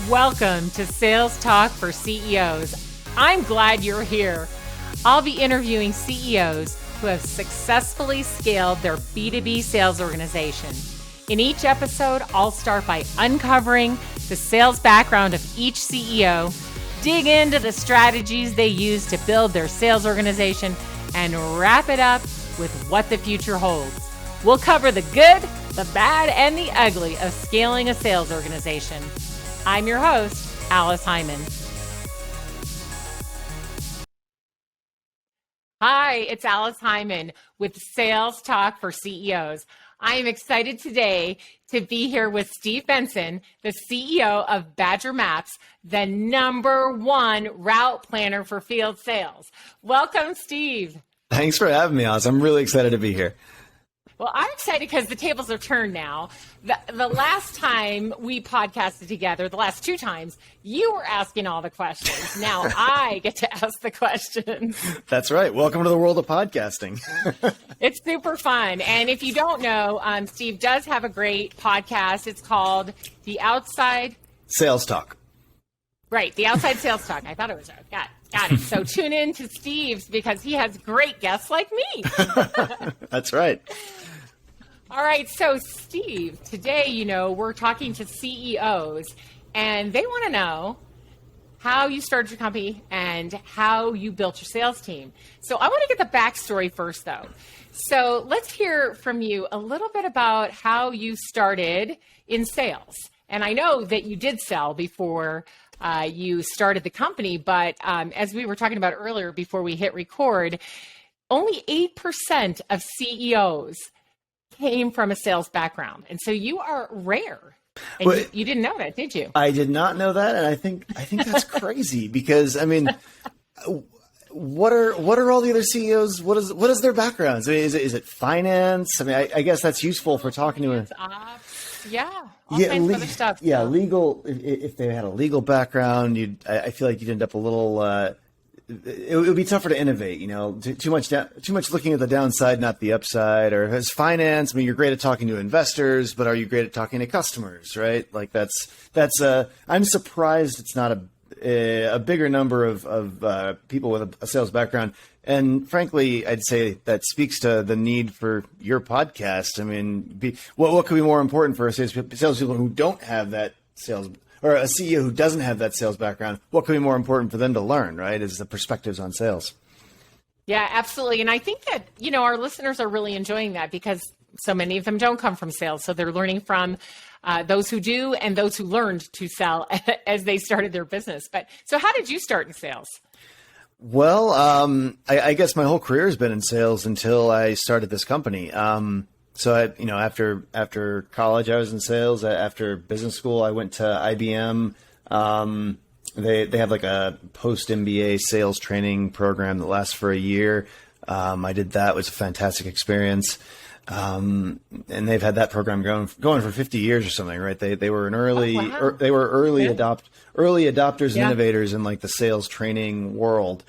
Welcome to Sales Talk for CEOs. I'm glad you're here. I'll be interviewing CEOs who have successfully scaled their B2B sales organization. In each episode, I'll start by uncovering the sales background of each CEO, dig into the strategies they use to build their sales organization, and wrap it up with what the future holds. We'll cover the good, the bad, and the ugly of scaling a sales organization. I'm your host, Alice Hyman. Hi, it's Alice Hyman with Sales Talk for CEOs. I am excited today to be here with Steve Benson, the CEO of Badger Maps, the #1 route planner for field sales. Welcome, Steve. Thanks for having me, Alice. I'm really excited to be here. Well, I'm excited because the tables are turned now. The last time we podcasted together, the last 2 times, you were asking all the questions. Now I get to ask the questions. That's right. Welcome to the world of podcasting. It's super fun. And if you don't know, Steve does have a great podcast. It's called The Outside Sales Talk. Right. The Outside Sales Talk. I thought it was got it. So tune in to Steve's because he has great guests like me. That's right. All right. So Steve, today, we're talking to CEOs and they want to know how you started your company and how you built your sales team. So I want to get the backstory first, though. So let's hear from you a little bit about how you started in sales. And I know that you did sell before you started the company, but as we were talking about earlier before we hit record, only 8% of CEOs came from a sales background. And so you are rare. And well, you didn't know that, did you? I did not know that. And I think that's crazy because, I mean, what are all the other CEOs? What is their backgrounds? I mean, is it finance? I mean, I guess that's useful for talking to her. Yeah. All kinds of other stuff. Yeah. Legal. If they had a legal background, I feel like you'd end up a little, it would be tougher to innovate, too much looking at the downside, not the upside. Or as finance, I mean, you're great at talking to investors, but are you great at talking to customers, right? Like I'm surprised it's not a bigger number of people with a sales background. And frankly, I'd say that speaks to the need for your podcast. I mean, what could be more important for salespeople who don't have that sales, or a CEO who doesn't have that sales background? What could be more important for them to learn, right? Is the perspectives on sales. Yeah, absolutely. And I think that, our listeners are really enjoying that because so many of them don't come from sales. So they're learning from those who do and those who learned to sell as they started their business. But so how did you start in sales? Well, I guess my whole career has been in sales until I started this company. So after college, I was in sales. After business school, I went to IBM. They have like a post MBA sales training program that lasts for a year. I did that. It was a fantastic experience. And they've had that program going for 50 years or something, right? They were an early early adopters and innovators in like the sales training world.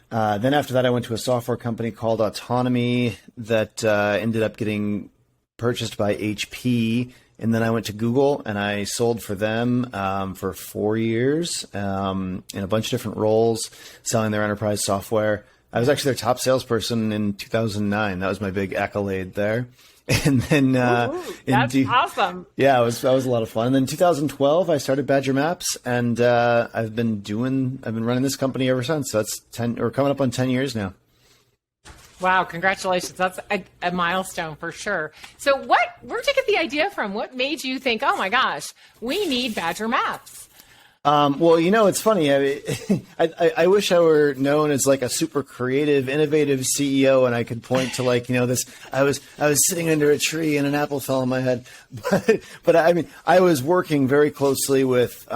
Then after that, I went to a software company called Autonomy that ended up getting purchased by HP. And then I went to Google and I sold for them for 4 years in a bunch of different roles, selling their enterprise software. I was actually their top salesperson in 2009. That was my big accolade there. And then that's awesome. Yeah, that was a lot of fun. And then 2012, I started Badger Maps, and I've been running this company ever since. So that's coming up on 10 years now. Wow, congratulations. That's a milestone for sure. So where'd you get the idea from? What made you think, oh my gosh, we need Badger Maps? Well, it's funny. I wish I were known as like a super creative, innovative CEO, and I could point to like, this. I was sitting under a tree and an apple fell on my head, but I mean, I was working very closely with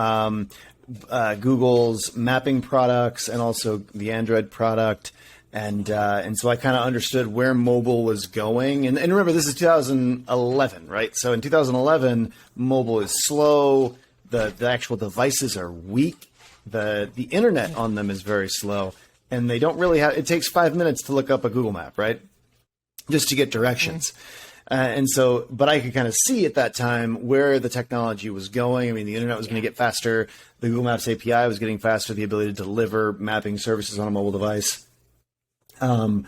Google's mapping products and also the Android product, and so I kind of understood where mobile was going. And remember, this is 2011, right? So in 2011, mobile is slow. The actual devices are weak. The internet on them is very slow, and they don't really have. It takes 5 minutes to look up a Google map, right? Just to get directions. But I could kind of see at that time where the technology was going. I mean, the internet was going to get faster. The Google Maps API was getting faster. The ability to deliver mapping services on a mobile device, and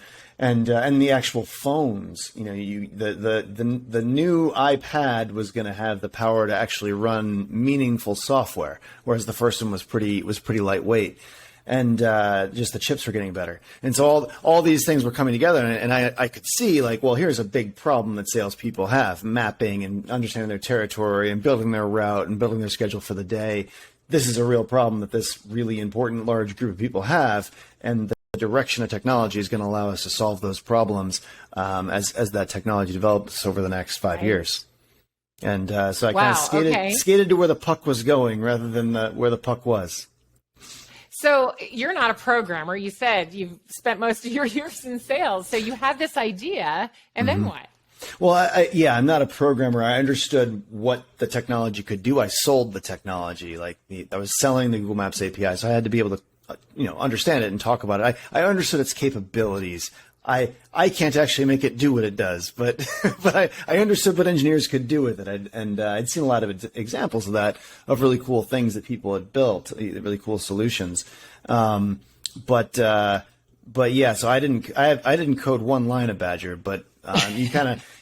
the actual phones. The new iPad was going to have the power to actually run meaningful software, whereas the first one was pretty lightweight. And just the chips were getting better. And so all these things were coming together. And I could see, like, well, here's a big problem that salespeople have: mapping and understanding their territory and building their route and building their schedule for the day. This is a real problem that this really important large group of people have. And the direction of technology is going to allow us to solve those problems as that technology develops over the next 5 years. And so I kind of skated to where the puck was going rather than where the puck was. So you're not a programmer. You said you've spent most of your years in sales. So you had this idea, and then what? Well, I'm not a programmer. I understood what the technology could do. I sold the technology. I was selling the Google Maps API, so I had to be able to, understand it and talk about it. I understood its capabilities. I can't actually make it do what it does, but I understood what engineers could do with it, and I'd seen a lot of examples of that, of really cool things that people had built, really cool solutions. But yeah, so I didn't code one line of Badger, but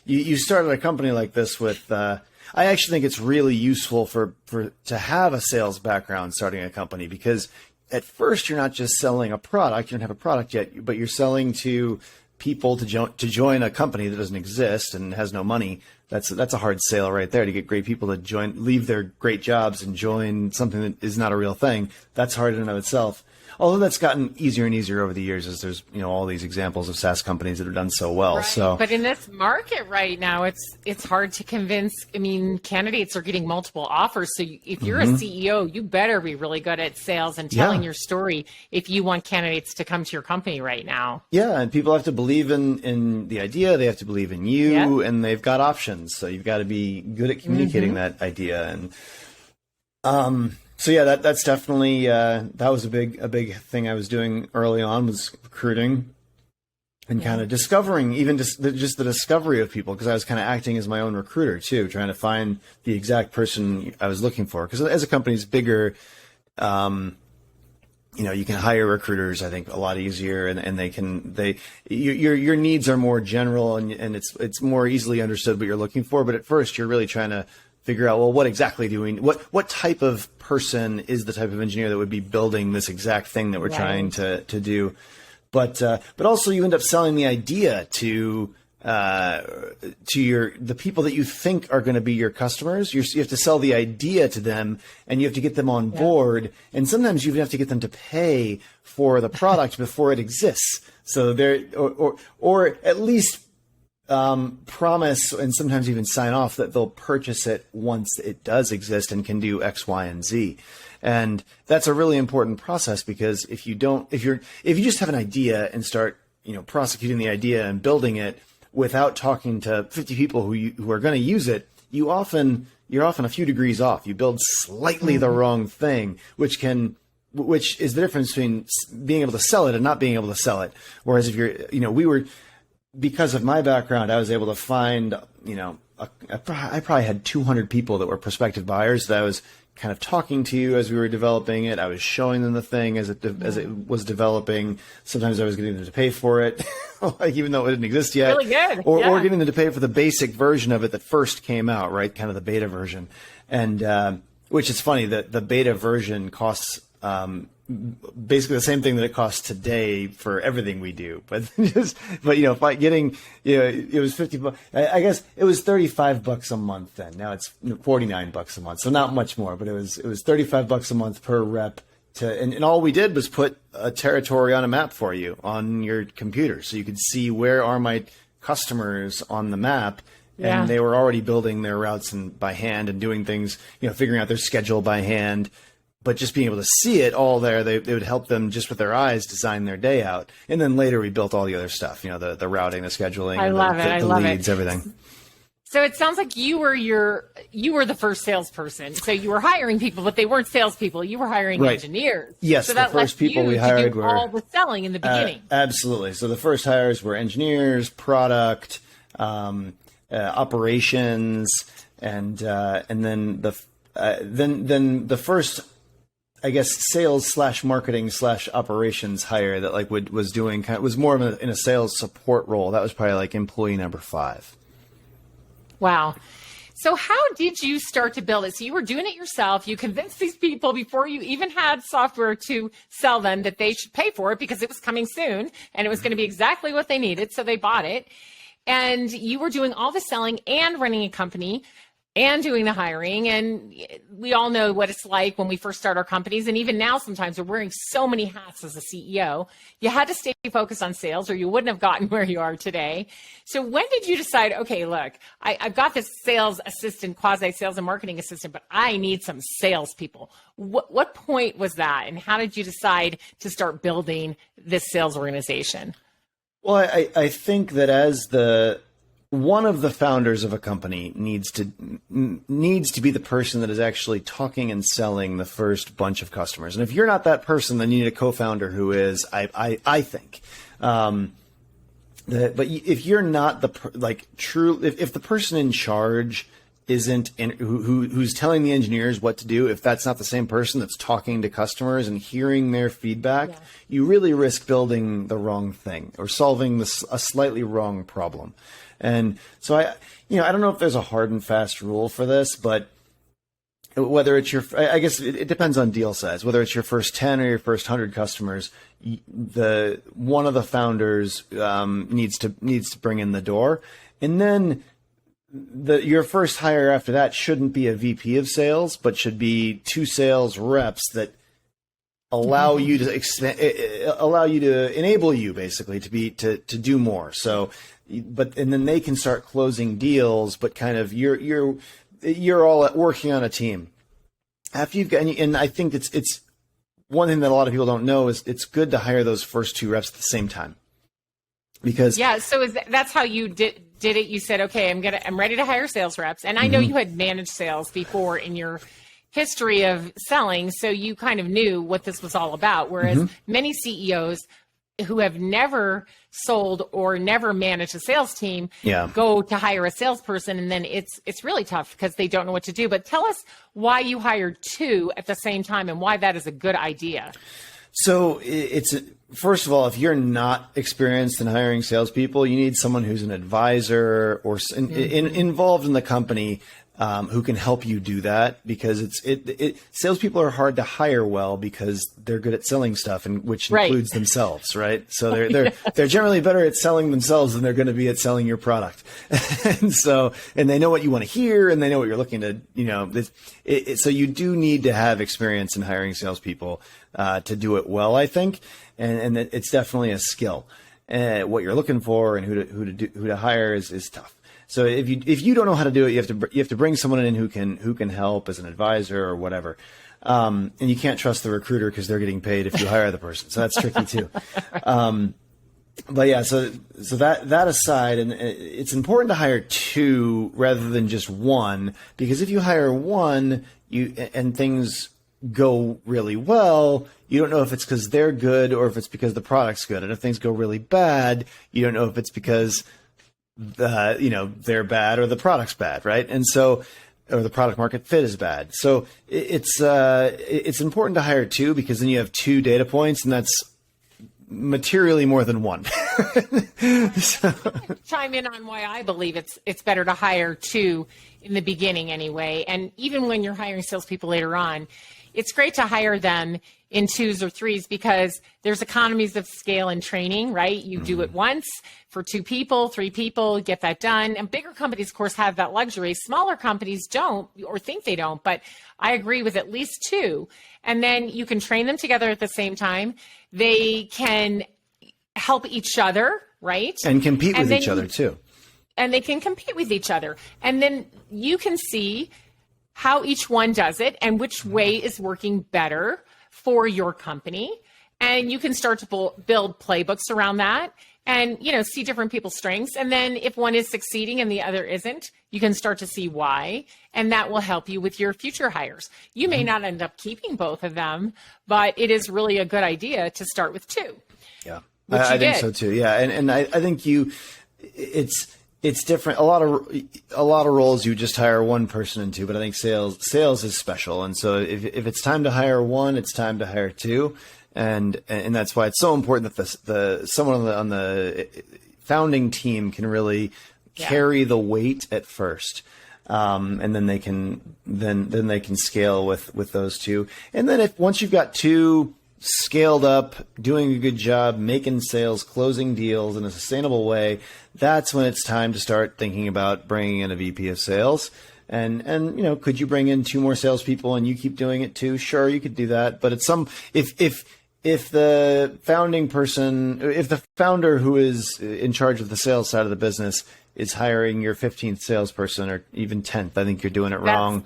you started a company like this with. I actually think it's really useful to have a sales background starting a company, because at first you're not just selling a product. You don't have a product yet, but you're selling to people to join a company that doesn't exist and has no money. That's a hard sale right there, to get great people to leave their great jobs and join something that is not a real thing. That's hard in and of itself. Although that's gotten easier and easier over the years, as there's all these examples of SaaS companies that have done so well. Right. So, but in this market right now, it's hard to convince. I mean, candidates are getting multiple offers. So if you're a CEO, you better be really good at sales and telling your story if you want candidates to come to your company right now. Yeah, and people have to believe in the idea. They have to believe in you, and they've got options. So you've got to be good at communicating that idea. And so yeah, that's definitely that was a big thing I was doing early on, was recruiting and kind of discovering, even just the discovery of people, because I was kind of acting as my own recruiter too, trying to find the exact person I was looking for. Because as a company's bigger, you can hire recruiters, I think, a lot easier, and your needs are more general, and it's more easily understood what you're looking for. But at first, you're really trying to figure out, well, what exactly do we need? What type of person is the type of engineer that would be building this exact thing that we're trying to do? But also you end up selling the idea to the people that you think are going to be your customers. You have to sell the idea to them, and you have to get them on board. And sometimes you even have to get them to pay for the product before it exists. So or at least promise, and sometimes even sign off, that they'll purchase it once it does exist and can do X, Y, and Z. And that's a really important process, because if you just have an idea and start, prosecuting the idea and building it without talking to 50 people who are going to use it, you're often a few degrees off. You build slightly the wrong thing, which is the difference between being able to sell it and not being able to sell it. Whereas if because of my background, I was able to find, I probably had 200 people that were prospective buyers that I was kind of talking to as we were developing it. I was showing them the thing as it was developing. Sometimes I was getting them to pay for it, even though it didn't exist yet. Really good. Or getting them to pay for the basic version of it that first came out, right? Kind of the beta version. And which is funny that the beta version costs basically the same thing that it costs today for everything we do, but by getting, it was $50. I guess it was $35 a month then. Now it's $49 a month, so not much more. But it was $35 a month per rep. And all we did was put a territory on a map for you on your computer, so you could see where are my customers on the map. And they were already building their routes by hand and doing things, figuring out their schedule by hand. But just being able to see it all there, they would help them just with their eyes design their day out. And then later we built all the other stuff, the routing, the scheduling, the leads, everything. So it sounds like you were the first salesperson. So you were hiring people, but they weren't salespeople. You were hiring engineers. Yes, so the first people we hired were all the selling in the beginning. Absolutely. So the first hires were engineers, product. operations, and then the first, I guess, sales/marketing/operations hire that like was doing was more of in a sales support role. That was probably like employee number 5. Wow. So how did you start to build it? So you were doing it yourself. You convinced these people before you even had software to sell them that they should pay for it because it was coming soon and it was going to be exactly what they needed. So they bought it. And you were doing all the selling and running a company and doing the hiring. And we all know what it's like when we first start our companies. And even now, sometimes we're wearing so many hats as a CEO. You had to stay focused on sales or you wouldn't have gotten where you are today. So when did you decide, okay, look, I've got this sales assistant, quasi sales and marketing assistant, but I need some salespeople. What point was that? And how did you decide to start building this sales organization? Well, I think that as one of the founders of a company needs to be the person that is actually talking and selling the first bunch of customers. And if you're not that person, then you need a co-founder who is, I think. But if you're not if the person in charge isn't who's telling the engineers what to do, if that's not the same person that's talking to customers and hearing their feedback, you really risk building the wrong thing or solving a slightly wrong problem. And so I don't know if there's a hard and fast rule for this, but whether it's I guess it depends on deal size, whether it's your first 10 or your first 100 customers, one of the founders needs to bring in the door. And then your first hire after that shouldn't be a VP of sales, but should be 2 sales reps that allow you to enable you basically to do more. So, and then they can start closing deals, but kind of you're all working on a team. After you've got, and I think it's one thing that a lot of people don't know is it's good to hire those first 2 reps at the same time, because so that's how you did it. You said, okay, I'm ready to hire sales reps, and I know you had managed sales before in your history of selling, so you kind of knew what this was all about. Whereas many CEOs who have never sold or never managed a sales team go to hire a salesperson, and then it's really tough because they don't know what to do. But tell us why you hired 2 at the same time and why that is a good idea. So first of all, if you're not experienced in hiring salespeople, you need someone who's an advisor or involved in the company who can help you do that, because salespeople are hard to hire well because they're good at selling stuff, and which includes themselves, right? So they're generally better at selling themselves than they're going to be at selling your product, and they know what you want to hear, and they know what you're looking to, so you do need to have experience in hiring salespeople to do it well, I think, and it's definitely a skill. What you're looking for and who to hire is tough. So if you don't know how to do it, you have to bring someone in who can help as an advisor or whatever. And you can't trust the recruiter because they're getting paid if you hire the person. So that's tricky too. But yeah, so that aside, and it's important to hire 2 rather than just 1, because if you hire 1 and things go really well, you don't know if it's because they're good or if it's because the product's good. And if things go really bad, you don't know if it's because they're bad or the product's bad, right? And so, or the product market fit is bad. So it's important to hire 2, because then you have 2 data points, and that's materially more than 1. So. Chime in on why I believe it's better to hire 2 in the beginning anyway. And even when you're hiring salespeople later on, it's great to hire them in 2s or 3s because there's economies of scale and training, right? You do it once for 2 people, 3 people, get that done. And bigger companies, of course, have that luxury. Smaller companies don't, or think they don't, but I agree with at least 2. And then you can train them together at the same time. They can help each other, right? And compete with each other too. And they can compete with each other. And then you can see how each one does it and which way is working better for your company. And you can start to build playbooks around that and, see different people's strengths. And then if one is succeeding and the other isn't, you can start to see why. And that will help you with your future hires. You may not end up keeping both of them, but it is really a good idea to start with 2. Yeah, I think so too. Yeah. And I think It's different. A lot of roles you just hire one person into, but I think sales is special. And so if it's time to hire one, it's time to hire two, and that's why it's so important that the someone on the founding team can really carry the weight at first. And then they can scale with those two. And then once you've got two scaled up, doing a good job, making sales, closing deals in a sustainable way, that's when it's time to start thinking about bringing in a VP of sales. And could you bring in two more salespeople and you keep doing it too? Sure, you could do that. But if the founder who is in charge of the sales side of the business is hiring your 15th salesperson or even 10th, I think you're doing it wrong.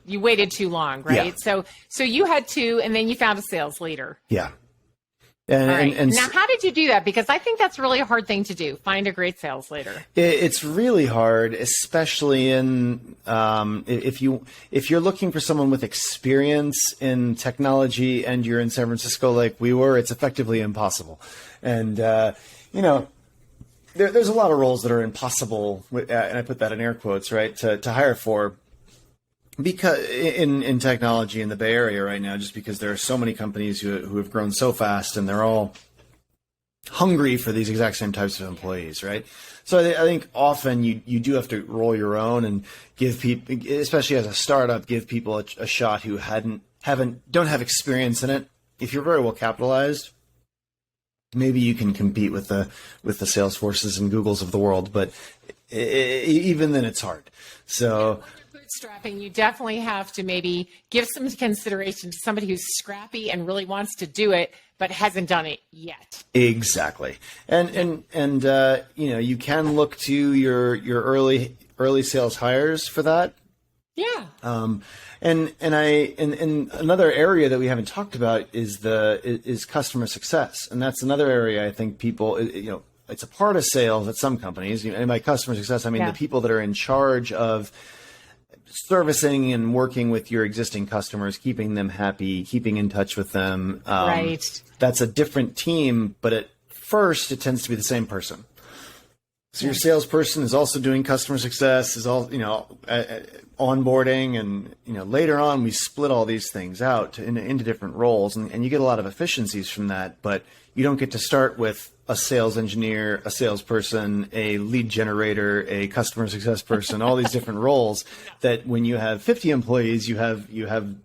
You waited too long, right? Yeah. So you had two, and then you found a sales leader. Yeah. And now, how did you do that? Because I think that's really a hard thing to do. Find a great sales leader. It's really hard, especially in if you're looking for someone with experience in technology and you're in San Francisco like we were. It's effectively impossible. And there's a lot of roles that are impossible, and I put that in air quotes, right, to hire for. Because in technology in the Bay Area right now, just because there are so many companies who have grown so fast and they're all hungry for these exact same types of employees, right? So I think often you do have to roll your own and give people, especially as a startup, give people a shot who don't have experience in it. If you're very well capitalized, maybe you can compete with the Salesforces and Googles of the world, but even then it's hard. So. Bootstrapping, you definitely have to maybe give some consideration to somebody who's scrappy and really wants to do it, but hasn't done it yet. Exactly. And you can look to your early sales hires for that. Yeah. And another area that we haven't talked about is customer success. And that's another area I think people, it's a part of sales at some companies. And by customer success, I mean the people that are in charge of servicing and working with your existing customers, keeping them happy, keeping in touch with them. Right. That's a different team, but at first it tends to be the same person. So your salesperson is also doing customer success, is all, onboarding, and, later on we split all these things out into different roles, and you get a lot of efficiencies from that, but you don't get to start with a sales engineer, a salesperson, a lead generator, a customer success person, all these different roles that when you have 50 employees, you have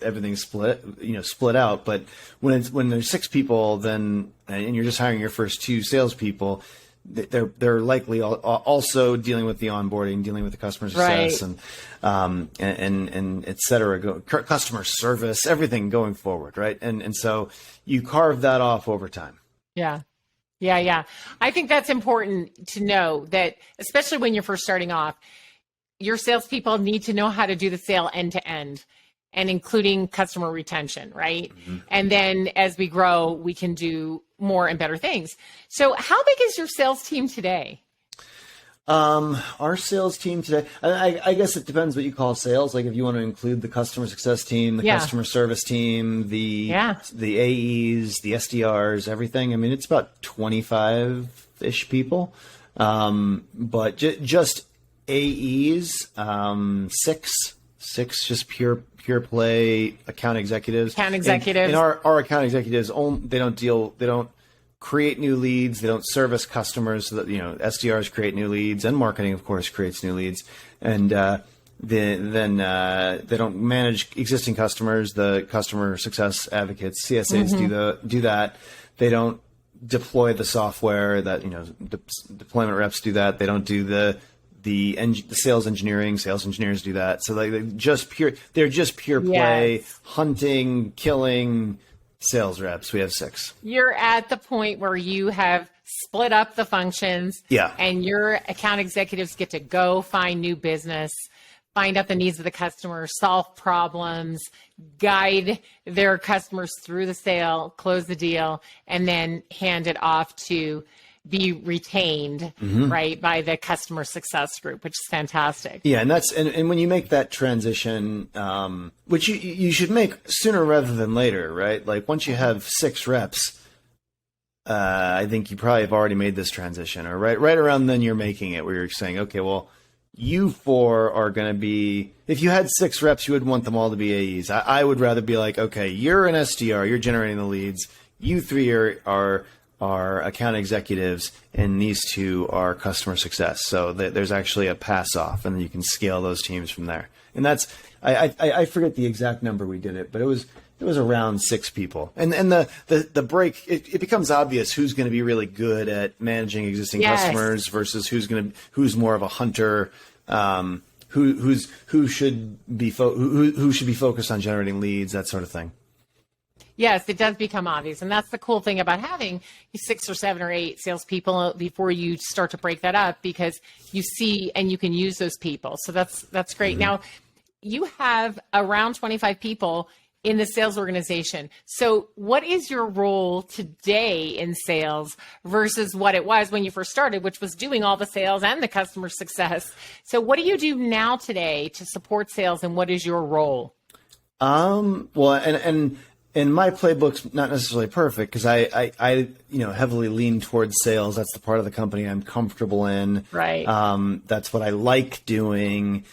everything split out. But when there's 6 people, then, and you're just hiring your first 2 salespeople, they're likely also dealing with the onboarding, dealing with the customer success, and et cetera, customer service, everything going forward, right? And so you carve that off over time. Yeah. I think that's important to know, that especially when you're first starting off, your salespeople need to know how to do the sale end to end, and including customer retention, right? Mm-hmm. And then as we grow, we can do more and better things. So how big is your sales team today? Our sales team today, I guess it depends what you call sales. Like if you want to include the customer success team, the customer service team, the AEs, the SDRs, everything. I mean, it's about 25-ish people. But just AEs, six just pure play account executives. And our account executives, they don't create new leads. They don't service customers. So that, SDRs create new leads, and marketing, of course, creates new leads. And then they don't manage existing customers. The customer success advocates, CSAs, do that. They don't deploy the software. That deployment reps do that. They don't do the sales engineering. Sales engineers do that. So they're just pure play, hunting, killing sales reps. We have 6. You're at the point where you have split up the functions, and your account executives get to go find new business, find out the needs of the customer, solve problems, guide their customers through the sale, close the deal, and then hand it off to be retained, right, by the customer success group, which is fantastic. Yeah, and when you make that transition, which you should make sooner rather than later, right? Like once you have 6 reps, I think you probably have already made this transition, or right around then you're making it, where you're saying, okay, well, you four are going to be, if you had 6 reps, you would want them all to be AEs. I would rather be like, okay, you're an SDR, you're generating the leads. You 3 are account executives, and these 2 are customer success. So there's actually a pass off, and then you can scale those teams from there. And that's, I forget the exact number we did it, but it was around 6 people. And the break, it becomes obvious who's going to be really good at managing existing customers versus who's more of a hunter, who should be focused on generating leads, that sort of thing. Yes, it does become obvious. And that's the cool thing about having 6 or 7 or 8 salespeople before you start to break that up, because you see and you can use those people. So that's great. Mm-hmm. Now, you have around 25 people in the sales organization. So what is your role today in sales versus what it was when you first started, which was doing all the sales and the customer success? So what do you do now today to support sales, and what is your role? Well, and my playbook's not necessarily perfect, because I heavily lean towards sales. That's the part of the company I'm comfortable in. Right. That's what I like doing.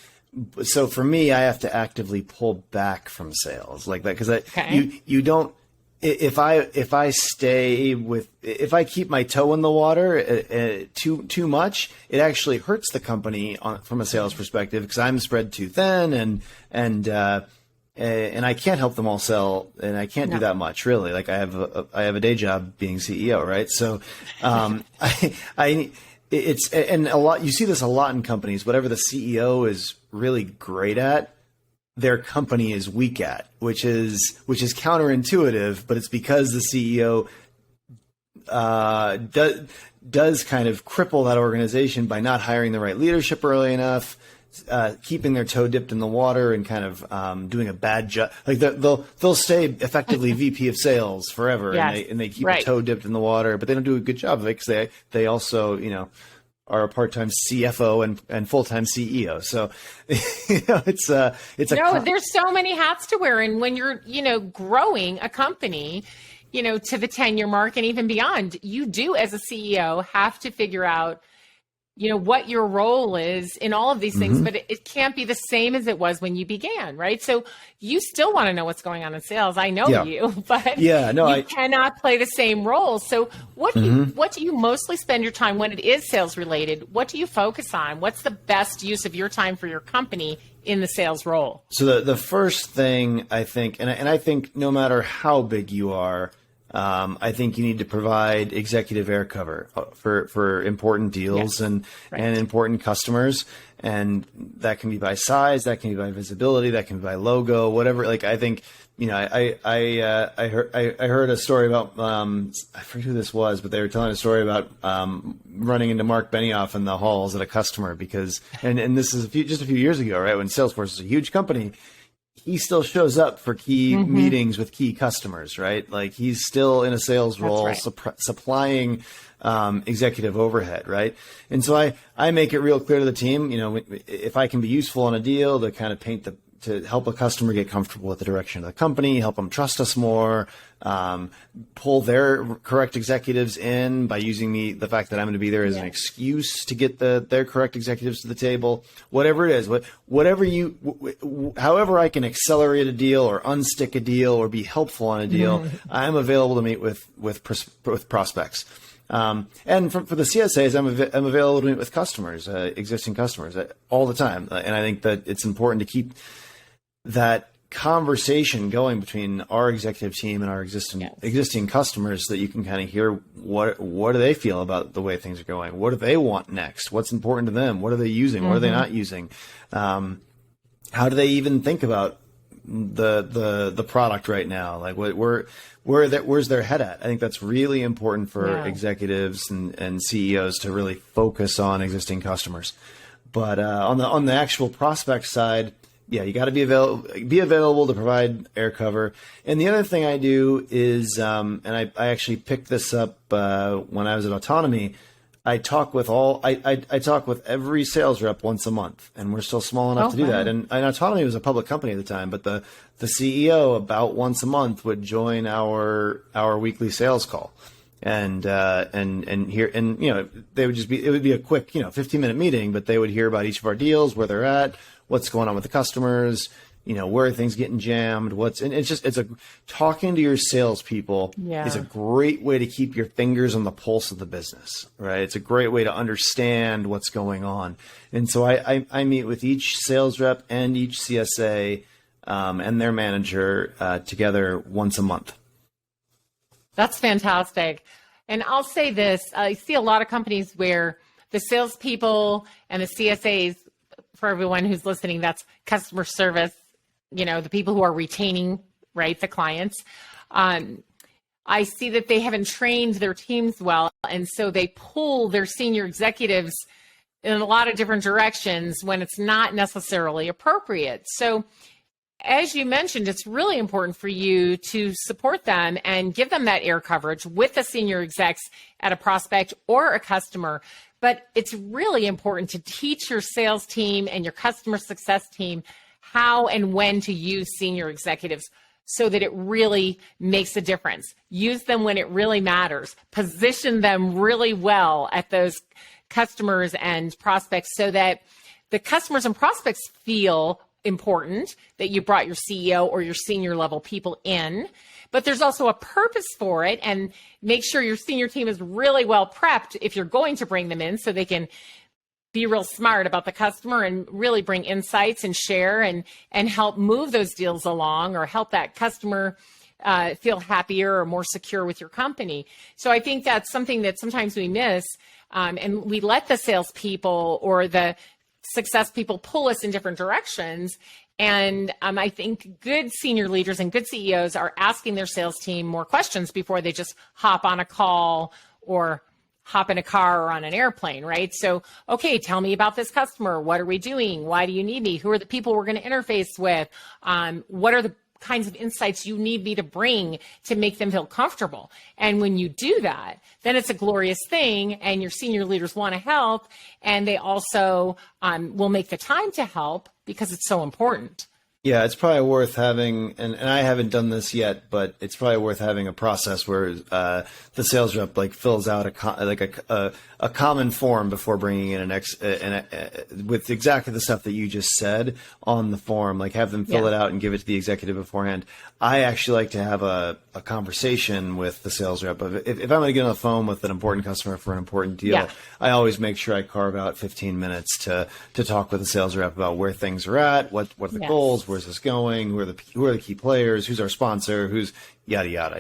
So for me, I have to actively pull back from sales like that, because you don't. If I keep my toe in the water too much, it actually hurts the company from a sales perspective, because I'm spread too thin, and I can't help them all sell, and I can't do that much, really. Like I have a day job being CEO, right? So, and a lot, you see this a lot in companies. Whatever the CEO is really great at, their company is weak at, which is counterintuitive, but it's because the CEO does kind of cripple that organization by not hiring the right leadership early enough, keeping their toe dipped in the water, and kind of doing a bad job. Like they'll stay effectively VP of sales forever, and they keep a toe dipped in the water, but they don't do a good job of it, because they also are a part-time CFO and full-time CEO. So there's so many hats to wear, and when you're growing a company, to the 10-year mark and even beyond, you do, as a CEO, have to figure out what your role is in all of these things, but it can't be the same as it was when you began, right? So you still want to know what's going on in sales. I know you, but you cannot play the same role. So what do you mostly spend your time when it is sales related? What do you focus on? What's the best use of your time for your company in the sales role? So the first thing, I think, and I think no matter how big you are, I think you need to provide executive air cover for important deals and important customers. And that can be by size, that can be by visibility, that can be by logo, whatever. Like, I think, I heard a story about, I forget who this was, but they were telling a story about, running into Mark Benioff in the halls at a customer, because, and this is just a few years ago, right? When Salesforce is a huge company, he still shows up for key meetings with key customers, right? Like, he's still in a sales role, supplying executive overhead, right? And so I make it real clear to the team, if I can be useful on a deal to kind of to help a customer get comfortable with the direction of the company, help them trust us more, pull their correct executives in by using the fact that I'm going to be there as an excuse to get their correct executives to the table, whatever it is, however I can accelerate a deal or unstick a deal or be helpful on a deal, I'm available to meet with prospects. And for the CSAs, I'm available to meet with customers, existing customers, all the time. And I think that it's important to keep that conversation going between our executive team and our existing customers, so that you can kind of hear what do they feel about the way things are going, what do they want next, what's important to them, what are they using, what are they not using, how do they even think about the product right now, like where's their head at. I think that's really important for executives and CEOs to really focus on existing customers. But on the actual prospect side, you got to be available to provide air cover. And the other thing I do is, and I actually picked this up when I was at Autonomy. I talk with I talk with every sales rep once a month, and we're still small enough to do that. And Autonomy was a public company at the time, but the CEO about once a month would join our weekly sales call. and here, and they would just be, it would be a quick 15-minute meeting, but they would hear about each of our deals, where they're at, what's going on with the customers, where are things getting jammed, and it's talking to your salespeople is a great way to keep your fingers on the pulse of the business, right? It's a great way to understand what's going on. And so I meet with each sales rep and each CSA and their manager together once a month. That's fantastic. And I'll say this, I see a lot of companies where the salespeople and the CSAs, for everyone who's listening, that's customer service, the people who are retaining, right, the clients. I see that they haven't trained their teams well, and so they pull their senior executives in a lot of different directions when it's not necessarily appropriate. So as you mentioned, it's really important for you to support them and give them that air coverage with the senior execs at a prospect or a customer. But it's really important to teach your sales team and your customer success team how and when to use senior executives so that it really makes a difference. Use them when it really matters. Position them really well at those customers and prospects so that the customers and prospects feel important that you brought your CEO or your senior level people in, but there's also a purpose for it, and make sure your senior team is really well prepped if you're going to bring them in so they can be real smart about the customer and really bring insights and share and help move those deals along or help that customer feel happier or more secure with your company. So I think that's something that sometimes we miss, and we let the salespeople or the success people pull us in different directions. And I think good senior leaders and good CEOs are asking their sales team more questions before they just hop on a call or hop in a car or on an airplane, right? So, okay, tell me about this customer. What are we doing? Why do you need me? Who are the people we're going to interface with? What are the kinds of insights you need me to bring to make them feel comfortable? And when you do that, then it's a glorious thing, and your senior leaders want to help, and they also will make the time to help because it's so important. Yeah, it's probably worth having, and I haven't done this yet, but it's probably worth having a process where the sales rep fills out a common form before bringing in with exactly the stuff that you just said on the form. Have them fill it out and give it to the executive beforehand. I actually like to have a conversation with the sales rep. If I'm going to get on the phone with an important customer for an important deal, I always make sure I carve out 15 minutes to talk with the sales rep about where things are at, what are the goals, where's this going, who are the key players, who's our sponsor, who's yada yada.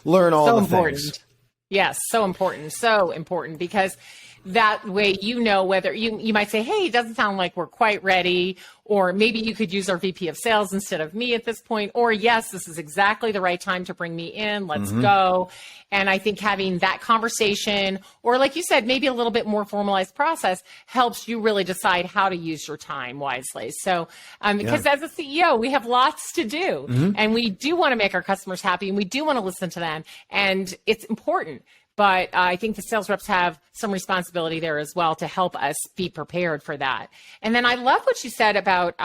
Learn all the things. Yes, so important because that way whether you might say, hey, it doesn't sound like we're quite ready, or maybe you could use our VP of sales instead of me at this point, or yes, this is exactly the right time to bring me in, let's go. And I think having that conversation, or like you said, maybe a little bit more formalized process, helps you really decide how to use your time wisely. So because as a CEO, we have lots to do, and we do want to make our customers happy, and we do want to listen to them, and it's important. But I think the sales reps have some responsibility there as well to help us be prepared for that. And then I love what you said about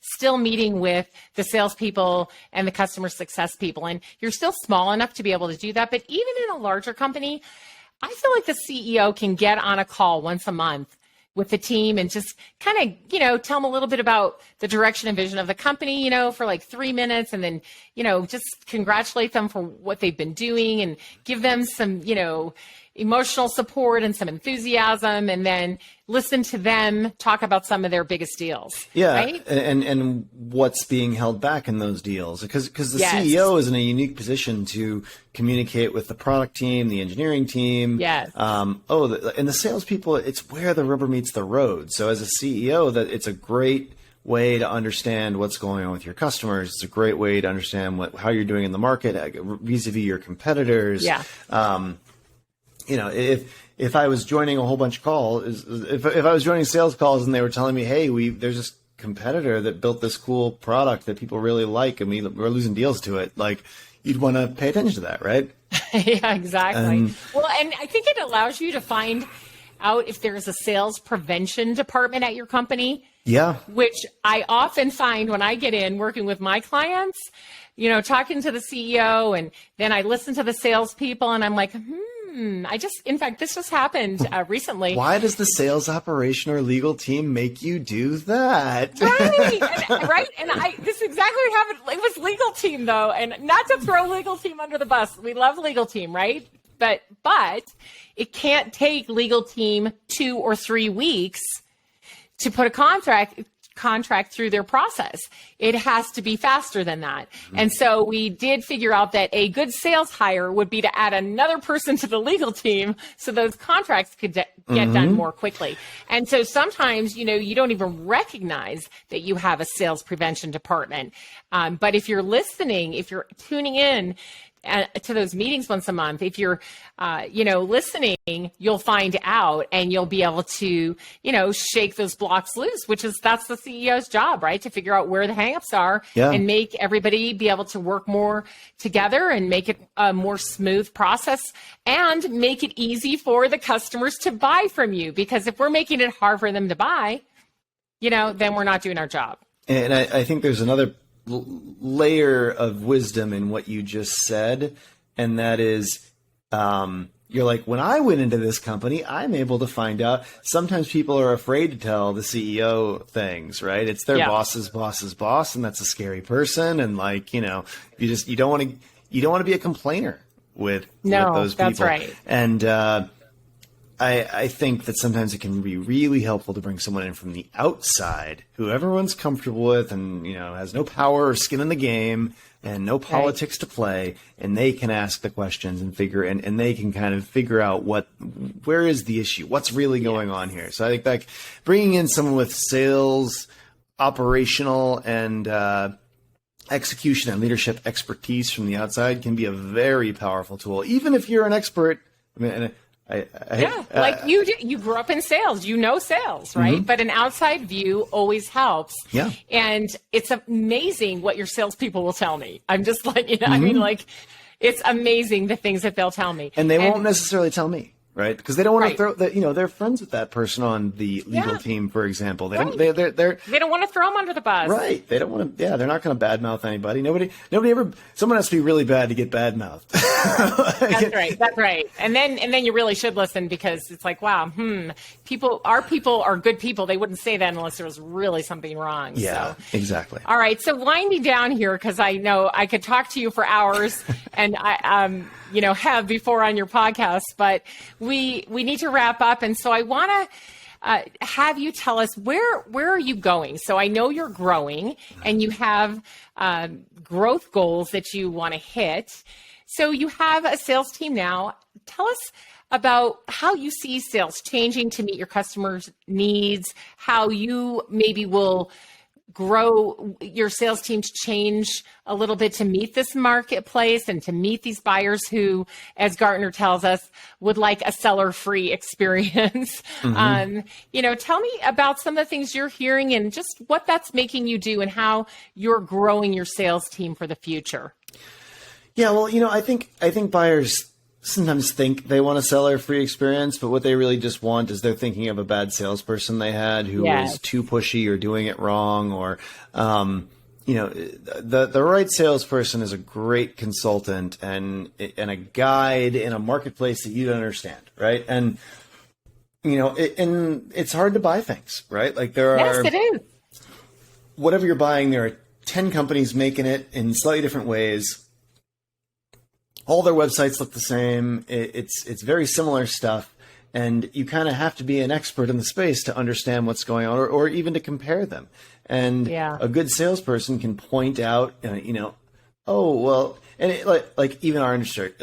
still meeting with the salespeople and the customer success people. And you're still small enough to be able to do that. But even in a larger company, I feel like the CEO can get on a call once a month with the team and just kind of, tell them a little bit about the direction and vision of the company, for 3 minutes, and then, just congratulate them for what they've been doing and give them some, emotional support and some enthusiasm, and then listen to them talk about some of their biggest deals. Yeah, right? and what's being held back in those deals, because the CEO is in a unique position to communicate with the product team, the engineering team. Yes. And the salespeople, it's where the rubber meets the road. So as a CEO, it's a great way to understand what's going on with your customers. It's a great way to understand how you're doing in the market vis-a-vis your competitors. Yeah. If I was joining a whole bunch of calls, if I was joining sales calls and they were telling me, hey, there's this competitor that built this cool product that people really like, and we're losing deals to it, you'd want to pay attention to that, right? Yeah, exactly. And I think it allows you to find out if there's a sales prevention department at your company. Yeah. Which I often find when I get in working with my clients, talking to the CEO, and then I listen to the salespeople, and I'm like, in fact, this just happened recently. Why does the sales operation or legal team make you do that? Right. And this is exactly what happened. It was legal team, though. And not to throw legal team under the bus. We love legal team, right? But it can't take legal team 2 or 3 weeks to put a contract through their process. It has to be faster than that. And so we did figure out that a good sales hire would be to add another person to the legal team so those contracts could get done more quickly. And so sometimes, you don't even recognize that you have a sales prevention department. But if you're listening, if you're tuning in to those meetings once a month, if you're, listening, you'll find out, and you'll be able to, shake those blocks loose, that's the CEO's job, right? To figure out where the hangups are and make everybody be able to work more together and make it a more smooth process and make it easy for the customers to buy from you. Because if we're making it hard for them to buy, then we're not doing our job. And I think there's another layer of wisdom in what you just said, and that is you're like, when I went into this company, I'm able to find out. Sometimes people are afraid to tell the CEO things, right? It's their boss's boss's boss, and that's a scary person. And you don't want to be a complainer with those people. That's right. And I think that sometimes it can be really helpful to bring someone in from the outside who everyone's comfortable with and, has no power or skin in the game and no politics to play. And they can ask the questions and and they can kind of figure out where is the issue? What's really going on here? So I think bringing in someone with sales, operational, and execution and leadership expertise from the outside can be a very powerful tool, even if you're an expert. You grew up in sales, sales, right? Mm-hmm. But an outside view always helps. Yeah. And it's amazing what your salespeople will tell me. I'm just it's amazing the things that they'll tell me. And they won't necessarily tell me, right? Because they don't want to throw that, they're friends with that person on the legal team, for example. They don't want to throw them under the bus. Right. They don't want to, they're not going to badmouth anybody. Nobody ever, someone has to be really bad to get badmouthed. That's right. And then you really should listen, because it's like, wow, our people are good people. They wouldn't say that unless there was really something wrong. Yeah, exactly. All right. So winding down here, because I know I could talk to you for hours and I, have before on your podcast, but we need to wrap up. And so I want to have you tell us where are you going? So I know you're growing and you have growth goals that you want to hit. So you have a sales team now. Tell us about how you see sales changing to meet your customers' needs, how you maybe will grow your sales team to change a little bit to meet this marketplace and to meet these buyers who, as Gartner tells us, would like a seller-free experience. Mm-hmm. Tell me about some of the things you're hearing and just what that's making you do and how you're growing your sales team for the future. Yeah, well, I think buyers sometimes think they want a seller-free experience, but what they really just want is they're thinking of a bad salesperson they had who was too pushy or doing it wrong, or the right salesperson is a great consultant and a guide in a marketplace that you don't understand, right? And and it's hard to buy things, right? Like yes, it is. Whatever you're buying, there are 10 companies making it in slightly different ways. All their websites look the same. It's very similar stuff. And you kind of have to be an expert in the space to understand what's going on or even to compare them. And a good salesperson can point out, oh, well, and even our industry,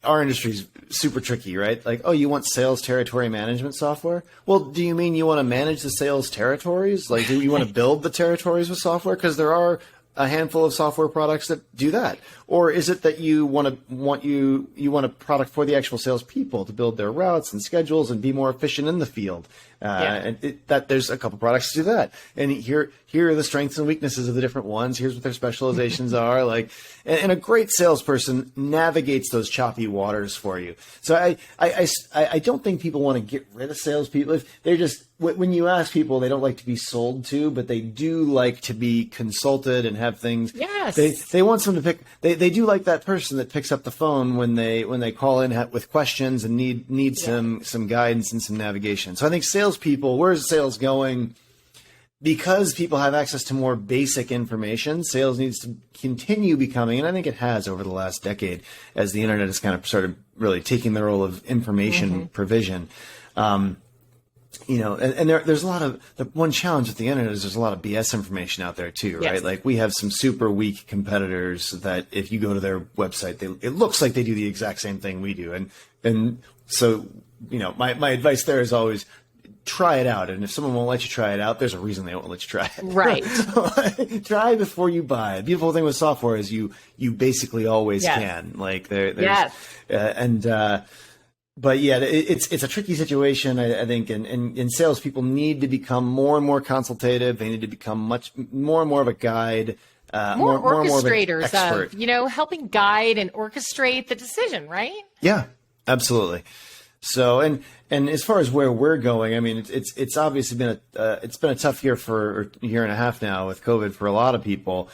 our industry is super tricky, right? Like, oh, you want sales territory management software? Well, do you mean you want to manage the sales territories? Like, do you want to build the territories with software? Because there are a handful of software products that do that? Or is it that you want a product for the actual salespeople to build their routes and schedules and be more efficient in the field? That there's a couple products to do that. And here are the strengths and weaknesses of the different ones. Here's what their specializations are like. And a great salesperson navigates those choppy waters for you. So I don't think people want to get rid of salespeople. They're just, when you ask people, they don't like to be sold to, but they do like to be consulted and have things. Yes. They want someone to pick. They do like that person that picks up the phone when they call in with questions and need some guidance and some navigation. So I think salespeople, where's sales going? Because people have access to more basic information, sales needs to continue becoming, and I think it has over the last decade, as the internet has kind of started really taking the role of information provision. And there's a lot of, the one challenge with the internet is there's a lot of BS information out there too, right? Yes. Like we have some super weak competitors that if you go to their website, it looks like they do the exact same thing we do. And so, my advice there is always try it out. And if someone won't let you try it out, there's a reason they won't let you try it. Right. Try before you buy. The beautiful thing with software is you basically always can. Like there's, but yeah, it's a tricky situation, I think, and salespeople need to become more and more consultative. They need to become much more and more of a guide, more orchestrators of an expert. Helping guide and orchestrate the decision, right? Yeah, absolutely. So, and as far as where we're going, I mean, it's obviously been a tough year for a year and a half now with COVID for a lot of people.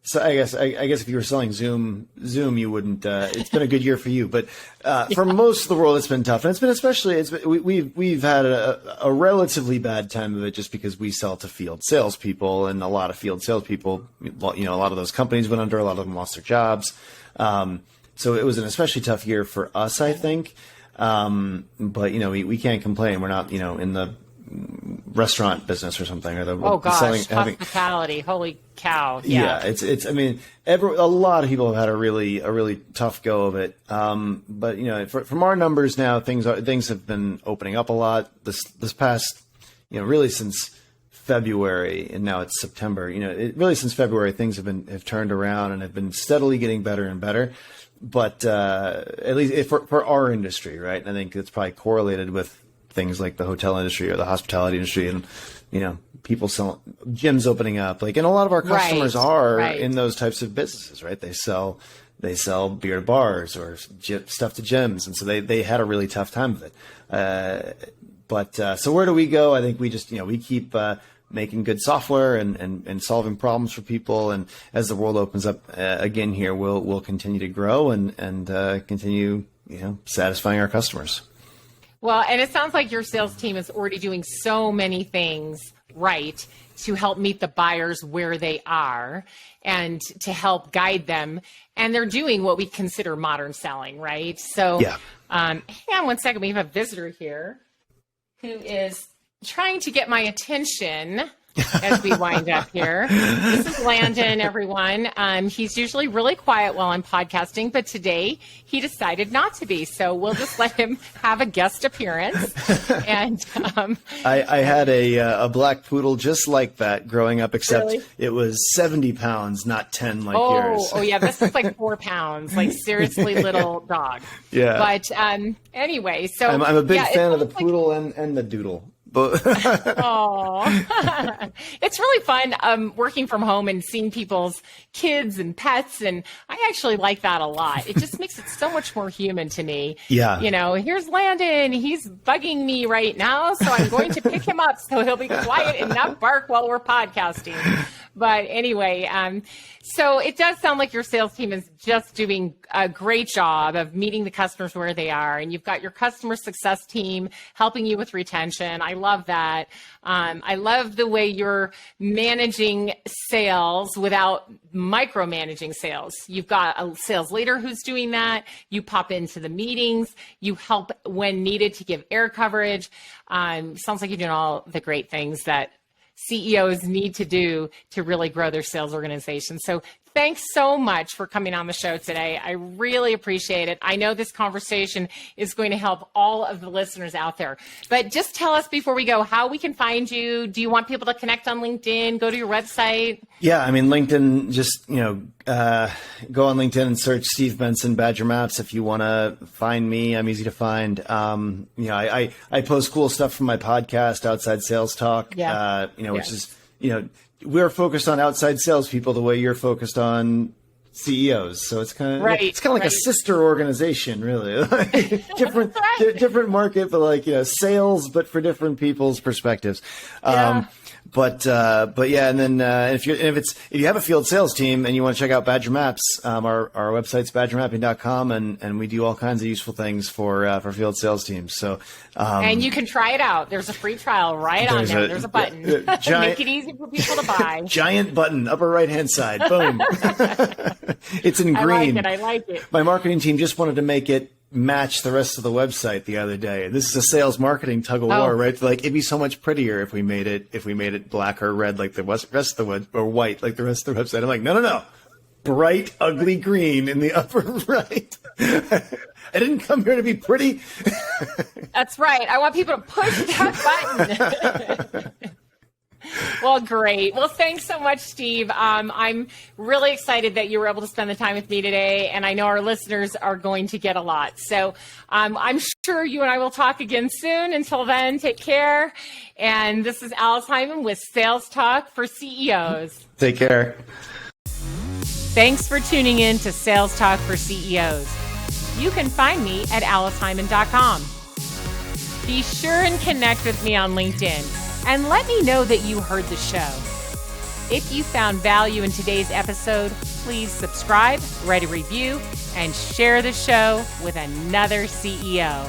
So I guess if you were selling Zoom, you wouldn't. It's been a good year for you, but for most of the world, it's been tough, and it's been we've had a relatively bad time of it just because we sell to field salespeople, and a lot of field salespeople, a lot of those companies went under, a lot of them lost their jobs. So it was an especially tough year for us, I think. But we can't complain. We're not in the restaurant business or something, or hospitality. Holy cow! Yeah, it's. I mean, a lot of people have had a really tough go of it. But from our numbers now, things have been opening up a lot. This past, really since February, and now it's September. Really since February, things have turned around and have been steadily getting better and better. But at least for our industry, right? And I think it's probably correlated with things like the hotel industry or the hospitality industry, and people selling, gyms opening up, and a lot of our customers are in those types of businesses, right? They sell beer to bars or stuff to gyms, and so they had a really tough time with it. So where do we go? I think we just we keep making good software and solving problems for people, and as the world opens up again here, we'll continue to grow and continue satisfying our customers. Well, and it sounds like your sales team is already doing so many things right to help meet the buyers where they are and to help guide them. And they're doing what we consider modern selling, right? So hang on one second. We have a visitor here who is trying to get my attention as we wind up here. This is Landon, everyone. He's usually really quiet while I'm podcasting, but today he decided not to be. So we'll just let him have a guest appearance. And I had a black poodle just like that growing up, except it was 70 pounds, not 10 like yours. Oh yeah, this is like 4 pounds, like seriously little dog. Yeah. But anyway, so I'm a big fan of the poodle and the doodle. Oh, it's really fun working from home and seeing people's kids and pets, and I actually like that a lot. It just makes it so much more human to me. Yeah. Here's Landon. He's bugging me right now, so I'm going to pick him up so he'll be quiet and not bark while we're podcasting. But anyway, so it does sound like your sales team is just doing a great job of meeting the customers where they are. And you've got your customer success team helping you with retention. I love that. I love the way you're managing sales without micromanaging sales. You've got a sales leader who's doing that. You pop into the meetings. You help when needed to give air coverage. Sounds like you're doing all the great things that CEOs need to do to really grow their sales organization. So thanks so much for coming on the show today. I really appreciate it. I know this conversation is going to help all of the listeners out there. But just tell us before we go how we can find you. Do you want people to connect on LinkedIn? Go to your website? Yeah, I mean, LinkedIn, just, go on LinkedIn and search Steve Benson Badger Maps if you want to find me. I'm easy to find. I post cool stuff from my podcast, Outside Sales Talk, which is, we're focused on outside salespeople the way you're focused on CEOs. So it's kind of like a sister organization, really. different market, but sales, but for different people's perspectives. But yeah, and then if you have a field sales team and you want to check out Badger Maps, our website's badgermapping.com, and we do all kinds of useful things for field sales teams. So and you can try it out. There's a free trial right on there. There's a button. Make it easy for people to buy. Giant button, upper right hand side. Boom. It's in green. I like it. My marketing team just wanted to make it match the rest of the website the other day. This is a sales marketing tug of war, right? Like, it'd be so much prettier if we made it black or red like the rest of the web, or white like the rest of the website. I'm like, no, bright, ugly green in the upper right. I didn't come here to be pretty. That's right. I want people to push that button. Well, great. Well, thanks so much, Steve. I'm really excited that you were able to spend the time with me today, and I know our listeners are going to get a lot. So I'm sure you and I will talk again soon. Until then, take care. And this is Alice Hyman with Sales Talk for CEOs. Take care. Thanks for tuning in to Sales Talk for CEOs. You can find me at alicehyman.com. Be sure and connect with me on LinkedIn. And let me know that you heard the show. If you found value in today's episode, please subscribe, write a review, and share the show with another CEO.